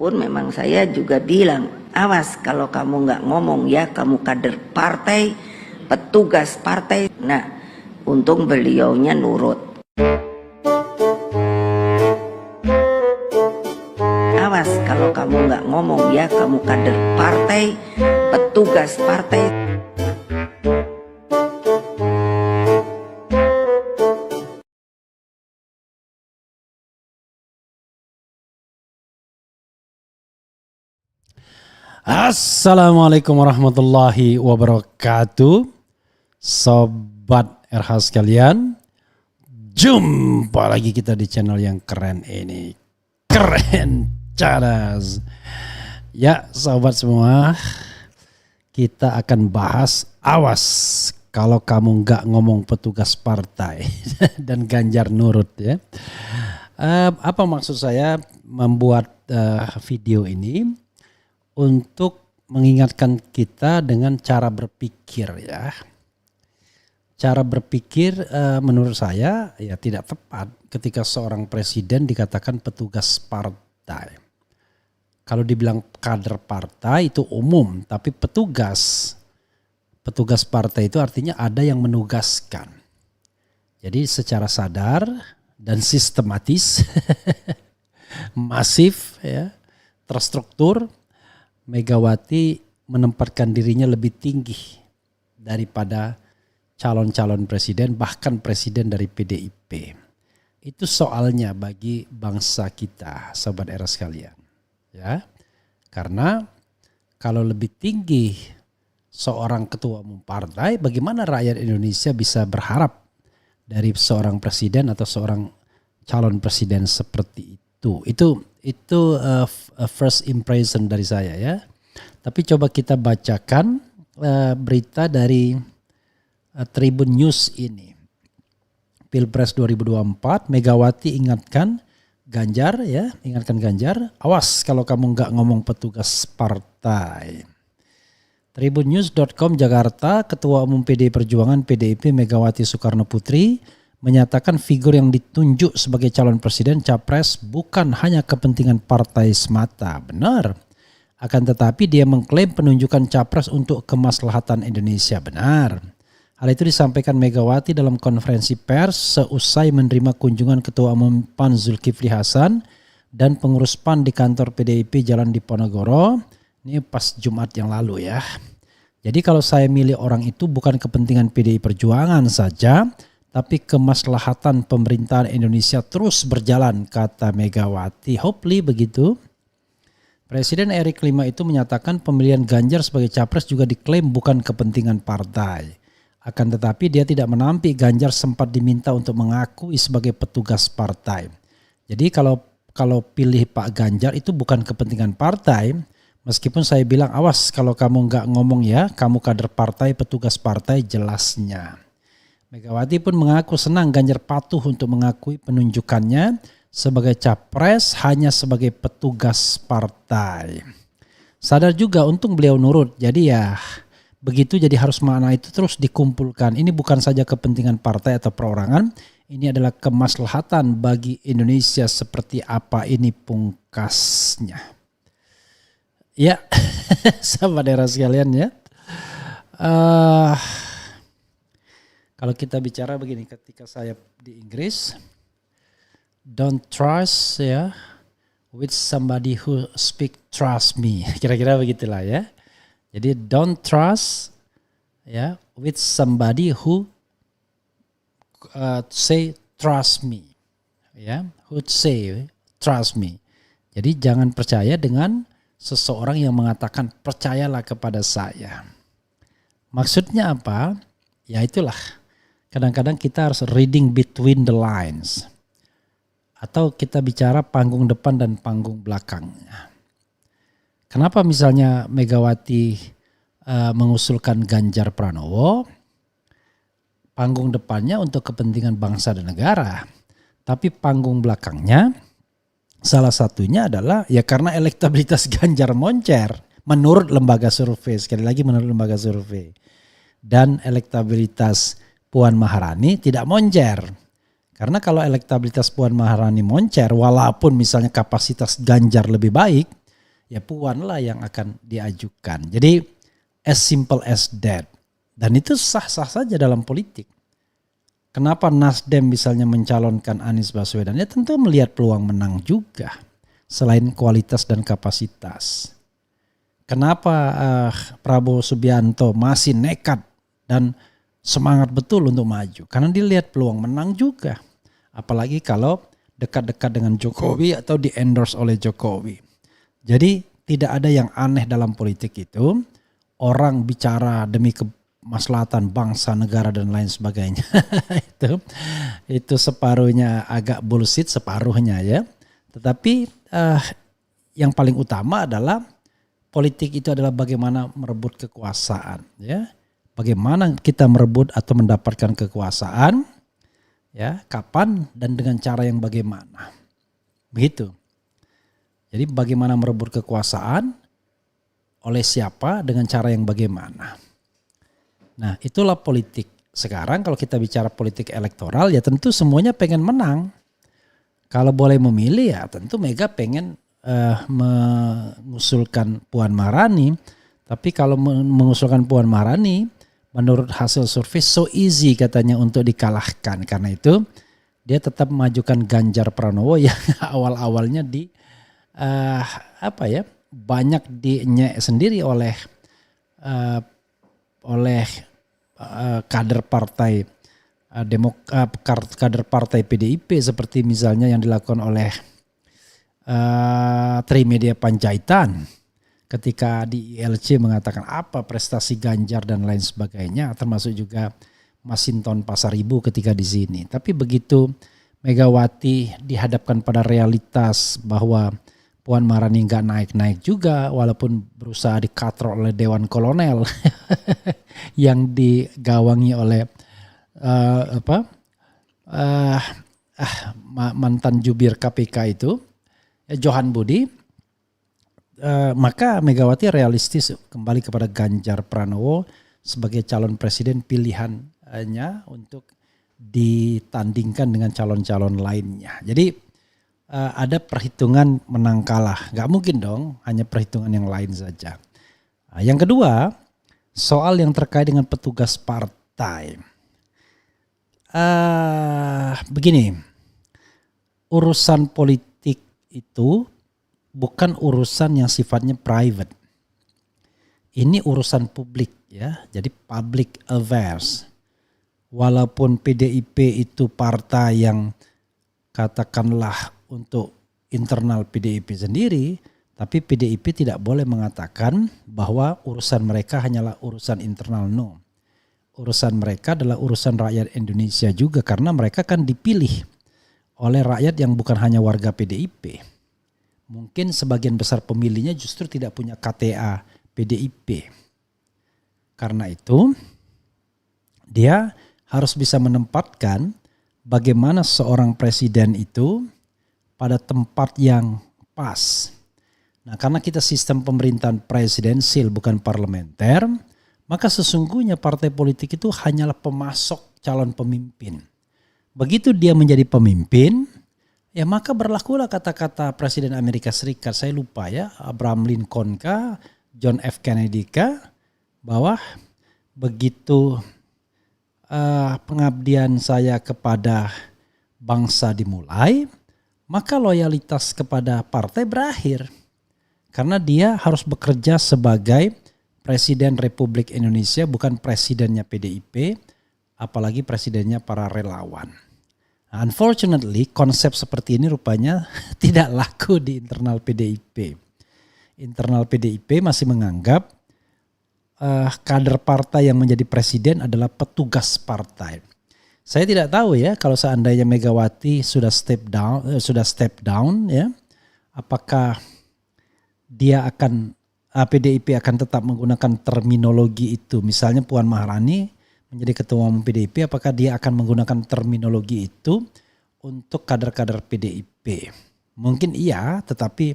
pun memang saya juga bilang, awas kalau kamu nggak ngomong ya, kamu kader partai, petugas partai. Nah, untung beliaunya nurut. Awas kalau kamu nggak ngomong ya, kamu kader partai, petugas partai. Assalamualaikum warahmatullahi wabarakatuh. Sobat RH sekalian, jumpa lagi kita di channel yang keren ini. Keren cadas. Ya sobat semua, kita akan bahas awas kalau kamu nggak ngomong petugas partai dan Ganjar nurut ya. Apa maksud saya membuat video ini? Untuk mengingatkan kita dengan cara berpikir ya. Cara berpikir menurut saya ya tidak tepat ketika seorang presiden dikatakan petugas partai. Kalau dibilang kader partai itu umum, tapi petugas partai itu artinya ada yang menugaskan. Jadi secara sadar dan sistematis, masif ya, terstruktur, Megawati menempatkan dirinya lebih tinggi daripada calon-calon presiden, bahkan presiden dari PDIP. Itu soalnya bagi bangsa kita, sobat era sekalian. Ya, karena kalau lebih tinggi seorang ketua umum partai, bagaimana rakyat Indonesia bisa berharap dari seorang presiden atau seorang calon presiden seperti itu? Itu first impression dari saya ya. Tapi coba kita bacakan berita dari Tribun News ini. Pilpres 2024, Megawati ingatkan Ganjar, awas kalau kamu nggak ngomong petugas partai. Tribunnews.com Jakarta, Ketua Umum PDI Perjuangan PDIP Megawati Soekarno Putri menyatakan figur yang ditunjuk sebagai calon presiden capres bukan hanya kepentingan partai semata. Benar. Akan tetapi dia mengklaim penunjukan capres untuk kemaslahatan Indonesia. Benar. Hal itu disampaikan Megawati dalam konferensi pers seusai menerima kunjungan Ketua Umum PAN Zulkifli Hasan dan pengurus PAN di kantor PDIP Jalan Diponegoro. Ini pas Jumat yang lalu ya. Jadi kalau saya milih orang itu bukan kepentingan PDI Perjuangan saja, tapi kemaslahatan pemerintahan Indonesia terus berjalan, kata Megawati. Hopefully begitu. Presiden RI kelima itu menyatakan pemilihan Ganjar sebagai capres juga diklaim bukan kepentingan partai. Akan tetapi dia tidak menampik Ganjar sempat diminta untuk mengakui sebagai petugas partai. Jadi kalau pilih Pak Ganjar itu bukan kepentingan partai. Meskipun saya bilang awas kalau kamu nggak ngomong ya, kamu kader partai, petugas partai jelasnya. Megawati pun mengaku senang Ganjar patuh untuk mengakui penunjukannya sebagai capres hanya sebagai petugas partai. Sadar juga untung beliau nurut. Jadi ya begitu, jadi harus makna itu terus dikumpulkan. Ini bukan saja kepentingan partai atau perorangan. Ini adalah kemaslahatan bagi Indonesia seperti apa ini pungkasnya. Ya, sahabat era sekalian ya. Kalau kita bicara begini, ketika saya di Inggris, don't trust ya with somebody who speak trust me. Kira-kira begitulah ya. Jadi don't trust ya with somebody who say trust me. Ya, who say trust me. Jadi jangan percaya dengan seseorang yang mengatakan percayalah kepada saya. Maksudnya apa? Ya itulah. Kadang-kadang kita harus reading between the lines. Atau kita bicara panggung depan dan panggung belakangnya. Kenapa misalnya Megawati mengusulkan Ganjar Pranowo? Panggung depannya untuk kepentingan bangsa dan negara. Tapi panggung belakangnya salah satunya adalah ya karena elektabilitas Ganjar moncer. Menurut lembaga survei, sekali lagi menurut lembaga survei. Dan elektabilitas Puan Maharani tidak moncer. Karena kalau elektabilitas Puan Maharani moncer, walaupun misalnya kapasitas Ganjar lebih baik, ya Puan lah yang akan diajukan. Jadi as simple as that. Dan itu sah-sah saja dalam politik. Kenapa Nasdem misalnya mencalonkan Anies Baswedan? Ya tentu melihat peluang menang juga. Selain kualitas dan kapasitas. Kenapa Prabowo Subianto masih nekat dan semangat betul untuk maju? Karena dilihat peluang menang juga. Apalagi kalau dekat-dekat dengan Jokowi atau di-endorse oleh Jokowi. Jadi tidak ada yang aneh dalam politik itu. Orang bicara demi kemaslahatan bangsa, negara dan lain sebagainya. itu separuhnya agak bullshit, separuhnya ya. Tetapi yang paling utama adalah politik itu adalah bagaimana merebut kekuasaan, ya. Bagaimana kita merebut atau mendapatkan kekuasaan, ya, kapan dan dengan cara yang bagaimana. Begitu. Jadi bagaimana merebut kekuasaan, oleh siapa, dengan cara yang bagaimana. Nah, itulah politik. Sekarang kalau kita bicara politik elektoral, ya tentu semuanya pengen menang. Kalau boleh memilih, ya tentu Mega pengen mengusulkan Puan Maharani. Tapi kalau mengusulkan Puan Maharani, menurut hasil survei so easy katanya untuk dikalahkan. Karena itu dia tetap memajukan Ganjar Pranowo yang awal-awalnya banyak dinyek sendiri oleh kader partai kader partai PDIP, seperti misalnya yang dilakukan oleh Trimedia Panjaitan ketika di ILC mengatakan apa prestasi Ganjar dan lain sebagainya, termasuk juga Masinton Pasaribu ketika di sini. Tapi begitu Megawati dihadapkan pada realitas bahwa Puan Maharani nggak naik-naik juga, walaupun berusaha dikatrol oleh Dewan Kolonel yang digawangi oleh mantan jubir KPK itu, Johan Budi, maka Megawati realistis kembali kepada Ganjar Pranowo sebagai calon presiden pilihannya untuk ditandingkan dengan calon-calon lainnya. Jadi ada perhitungan menang kalah, nggak mungkin dong hanya perhitungan yang lain saja. Yang kedua, soal yang terkait dengan petugas partai. Begini, urusan politik itu bukan urusan yang sifatnya private. Ini urusan publik ya, jadi public affairs. Walaupun PDIP itu partai yang katakanlah untuk internal PDIP sendiri, tapi PDIP tidak boleh mengatakan bahwa urusan mereka hanyalah urusan internal, no. Urusan mereka adalah urusan rakyat Indonesia juga, karena mereka kan dipilih oleh rakyat yang bukan hanya warga PDIP. Mungkin sebagian besar pemilihnya justru tidak punya KTA PDIP. Karena itu dia harus bisa menempatkan bagaimana seorang presiden itu pada tempat yang pas. Nah, karena kita sistem pemerintahan presidensil bukan parlementer, maka sesungguhnya partai politik itu hanyalah pemasok calon pemimpin. Begitu dia menjadi pemimpin, ya maka berlakulah kata-kata Presiden Amerika Serikat, saya lupa ya, Abraham Lincoln kah, John F. Kennedy kah, bahwa begitu pengabdian saya kepada bangsa dimulai, maka loyalitas kepada partai berakhir. Karena dia harus bekerja sebagai Presiden Republik Indonesia, bukan presidennya PDIP, apalagi presidennya para relawan. Unfortunately, konsep seperti ini rupanya tidak laku di internal PDIP. Internal PDIP masih menganggap kader partai yang menjadi presiden adalah petugas partai. Saya tidak tahu ya, kalau seandainya Megawati sudah step down ya, apakah dia akan PDIP akan tetap menggunakan terminologi itu. Misalnya Puan Maharani menjadi ketua umum PDIP, apakah dia akan menggunakan terminologi itu untuk kader-kader PDIP? Mungkin iya, tetapi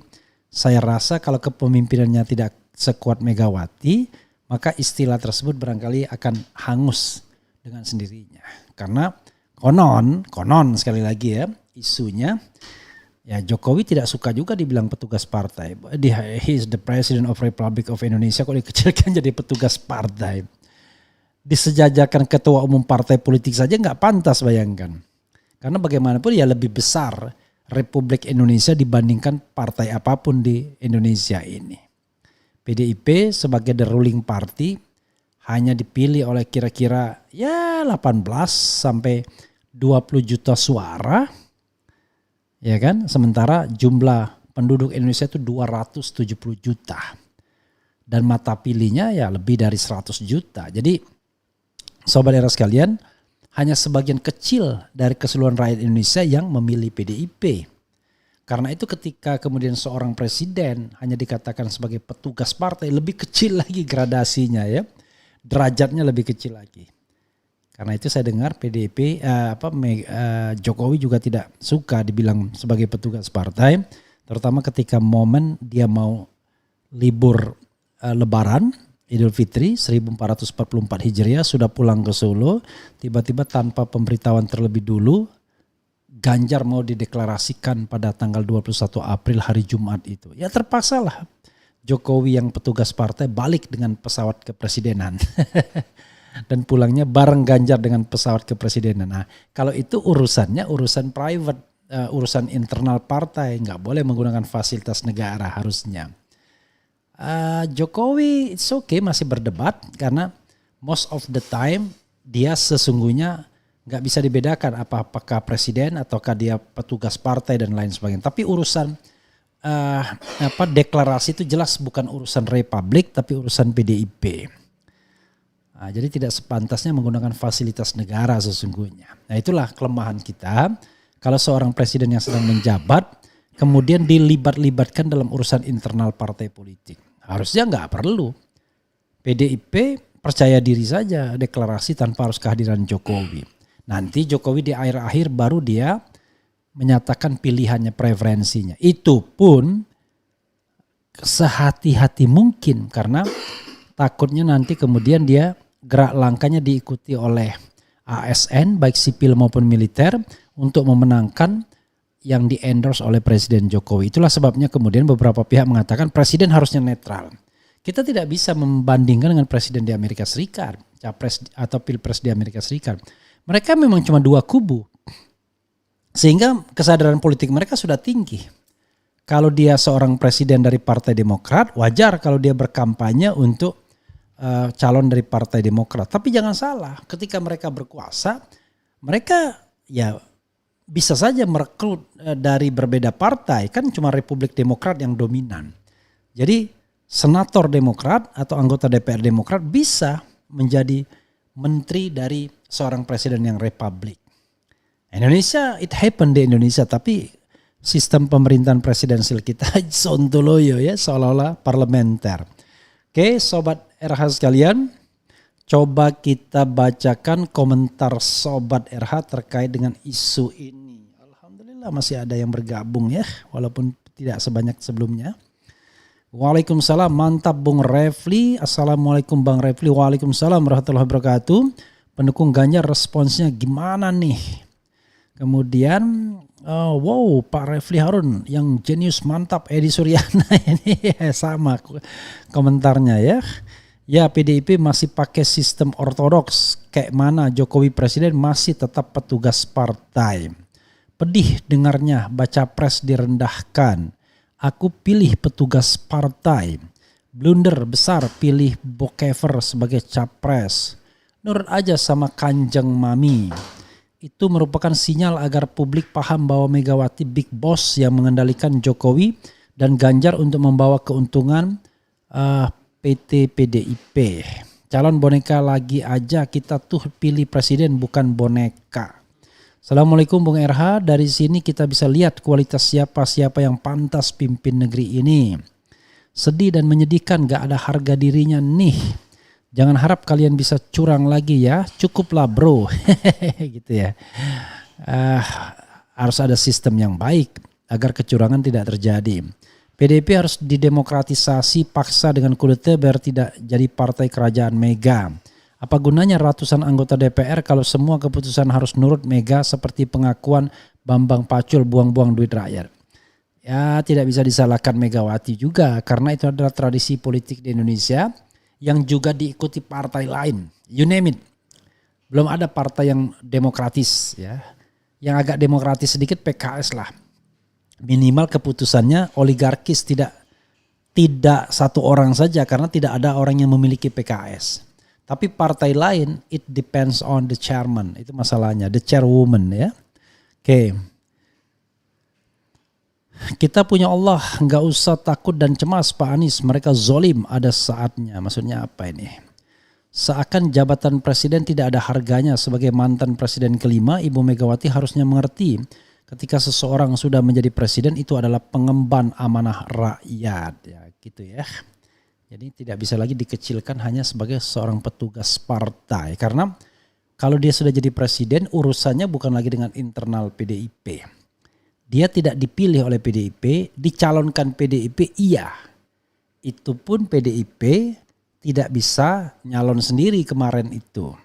saya rasa kalau kepemimpinannya tidak sekuat Megawati, maka istilah tersebut barangkali akan hangus dengan sendirinya. Karena konon sekali lagi ya, isunya Ya Jokowi tidak suka juga dibilang petugas partai. He is the President of Republic of Indonesia, kok dikecilkan jadi petugas partai. Disejajarkan ketua umum partai politik saja nggak pantas, bayangkan. Karena bagaimanapun ya lebih besar Republik Indonesia dibandingkan partai apapun di Indonesia ini. PDIP sebagai the ruling party hanya dipilih oleh kira-kira ya 18 sampai 20 juta suara. Ya kan? Sementara jumlah penduduk Indonesia itu 270 juta. Dan mata pilihnya ya lebih dari 100 juta. Jadi sobat era sekalian, hanya sebagian kecil dari keseluruhan rakyat Indonesia yang memilih PDIP. Karena itu ketika kemudian seorang presiden hanya dikatakan sebagai petugas partai, lebih kecil lagi gradasinya ya. Derajatnya lebih kecil lagi. Karena itu saya dengar PDIP, Jokowi juga tidak suka dibilang sebagai petugas partai. Terutama ketika momen dia mau libur Lebaran, Idul Fitri 1444 Hijriah, sudah pulang ke Solo. Tiba-tiba tanpa pemberitahuan terlebih dulu, Ganjar mau dideklarasikan pada tanggal 21 April hari Jumat itu. Ya terpaksalah Jokowi yang petugas partai balik dengan pesawat kepresidenan. Dan pulangnya bareng Ganjar dengan pesawat kepresidenan. Nah kalau itu urusannya urusan private, urusan internal partai. Nggak boleh menggunakan fasilitas negara harusnya. Jokowi it's okay masih berdebat karena most of the time dia sesungguhnya nggak bisa dibedakan apakah presiden ataukah dia petugas partai dan lain sebagainya. Tapi urusan deklarasi itu jelas bukan urusan Republik tapi urusan PDIP. Nah, jadi tidak sepantasnya menggunakan fasilitas negara sesungguhnya. Nah itulah kelemahan kita kalau seorang presiden yang sedang menjabat kemudian dilibat-libatkan dalam urusan internal partai politik. Harusnya nggak perlu. PDIP percaya diri saja deklarasi tanpa harus kehadiran Jokowi. Nanti Jokowi di akhir-akhir baru dia menyatakan pilihannya, preferensinya. Itu pun sehati-hati mungkin karena takutnya nanti kemudian dia gerak langkahnya diikuti oleh ASN baik sipil maupun militer untuk memenangkan yang di-endorse oleh Presiden Jokowi. Itulah sebabnya kemudian beberapa pihak mengatakan presiden harusnya netral. Kita tidak bisa membandingkan dengan presiden di Amerika Serikat, capres atau pilpres di Amerika Serikat. Mereka memang cuma dua kubu. Sehingga kesadaran politik mereka sudah tinggi. Kalau dia seorang presiden dari Partai Demokrat, wajar kalau dia berkampanye untuk calon dari Partai Demokrat. Tapi jangan salah, ketika mereka berkuasa, mereka ya bisa saja merekrut dari berbeda partai. Kan cuma Republik Demokrat yang dominan. Jadi senator Demokrat atau anggota DPR Demokrat bisa menjadi menteri dari seorang presiden yang Republik. Indonesia, it happened di Indonesia, tapi sistem pemerintahan presidensial kita sontoloyo ya, seolah-olah parlementer. Oke, sobat RH sekalian, coba kita bacakan komentar sobat RH terkait dengan isu ini. Alhamdulillah masih ada yang bergabung ya, walaupun tidak sebanyak sebelumnya. Waalaikumsalam, mantap Bung Refli. Assalamualaikum Bang Refli. Waalaikumsalam warahmatullahi wabarakatuh. Pendukung Ganjar responsnya gimana nih? Kemudian wow Pak Refli Harun yang jenius mantap. Edi Suryana ini sama komentarnya ya. Ya PDIP masih pakai sistem ortodoks. Kayak mana Jokowi presiden masih tetap petugas partai. Pedih dengarnya baca pres direndahkan. Aku pilih petugas partai. Blunder besar pilih Bokever sebagai capres. Nurut aja sama Kanjeng Mami. Itu merupakan sinyal agar publik paham bahwa Megawati big boss yang mengendalikan Jokowi dan Ganjar untuk membawa keuntungan PT PDIP. Calon boneka lagi aja, kita tuh pilih presiden bukan boneka. Assalamualaikum Bung RH, dari sini kita bisa lihat kualitas siapa-siapa yang pantas pimpin negeri ini. Sedih dan menyedihkan gak ada harga dirinya nih. Jangan harap kalian bisa curang lagi ya, cukuplah bro. Gitu ya. Harus ada sistem yang baik agar kecurangan tidak terjadi. PDIP harus didemokratisasi paksa dengan kudeta biar tidak jadi partai kerajaan mega. Apa gunanya ratusan anggota DPR kalau semua keputusan harus nurut mega seperti pengakuan Bambang Pacul buang-buang duit rakyat. Ya tidak bisa disalahkan Megawati juga karena itu adalah tradisi politik di Indonesia yang juga diikuti partai lain. You name it. Belum ada partai yang demokratis ya. Yang agak demokratis sedikit PKS lah. Minimal keputusannya oligarkis, tidak satu orang saja karena tidak ada orang yang memiliki PKS. Tapi partai lain it depends on the chairman. Itu masalahnya, the chairwoman ya. Oke. Kita punya Allah, nggak usah takut dan cemas Pak Anies, mereka zolim ada saatnya. Maksudnya apa ini? Seakan jabatan presiden tidak ada harganya. Sebagai mantan presiden kelima, Ibu Megawati harusnya mengerti ketika seseorang sudah menjadi presiden itu adalah pengemban amanah rakyat. Ya gitu ya. Jadi tidak bisa lagi dikecilkan hanya sebagai seorang petugas partai. Karena kalau dia sudah jadi presiden, urusannya bukan lagi dengan internal PDIP. Dia tidak dipilih oleh PDIP, dicalonkan PDIP iya. Itu pun PDIP tidak bisa nyalon sendiri kemarin itu.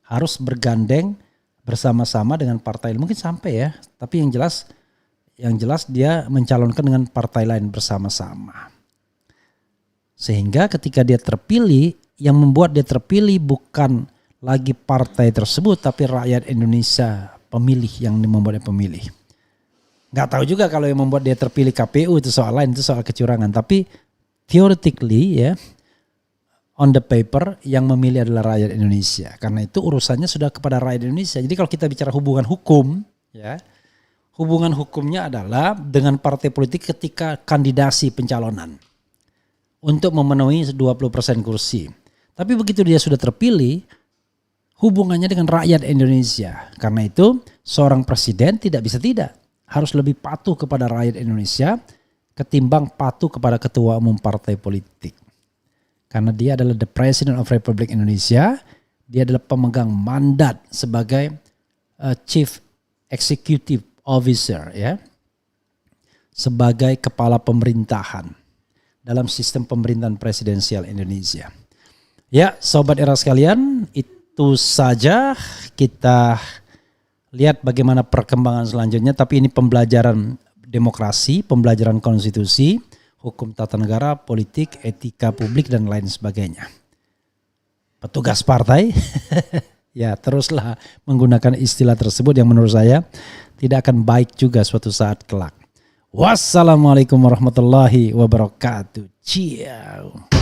Harus bergandeng bersama-sama dengan partai. Mungkin sampai ya, tapi yang jelas dia mencalonkan dengan partai lain bersama-sama. Sehingga ketika dia terpilih, yang membuat dia terpilih bukan lagi partai tersebut, tapi rakyat Indonesia, pemilih yang membuat dia pemilih. Gak tahu juga kalau yang membuat dia terpilih KPU itu soal lain, itu soal kecurangan. Tapi theoretically ya, on the paper yang memilih adalah rakyat Indonesia. Karena itu urusannya sudah kepada rakyat Indonesia. Jadi kalau kita bicara hubungan hukum ya, hubungan hukumnya adalah dengan partai politik ketika kandidasi pencalonan untuk memenuhi 20% kursi. Tapi begitu dia sudah terpilih, hubungannya dengan rakyat Indonesia. Karena itu seorang presiden tidak bisa tidak. Harus lebih patuh kepada rakyat Indonesia ketimbang patuh kepada ketua umum partai politik. Karena dia adalah the President of Republic Indonesia, dia adalah pemegang mandat sebagai Chief Executive Officer ya. Sebagai kepala pemerintahan dalam sistem pemerintahan presidensial Indonesia. Ya, sobat era sekalian, itu saja kita lihat bagaimana perkembangan selanjutnya, tapi ini pembelajaran demokrasi, pembelajaran konstitusi, hukum tata negara, politik, etika publik dan lain sebagainya. Petugas partai, ya teruslah menggunakan istilah tersebut yang menurut saya tidak akan baik juga suatu saat kelak. Wassalamualaikum warahmatullahi wabarakatuh. Ciao.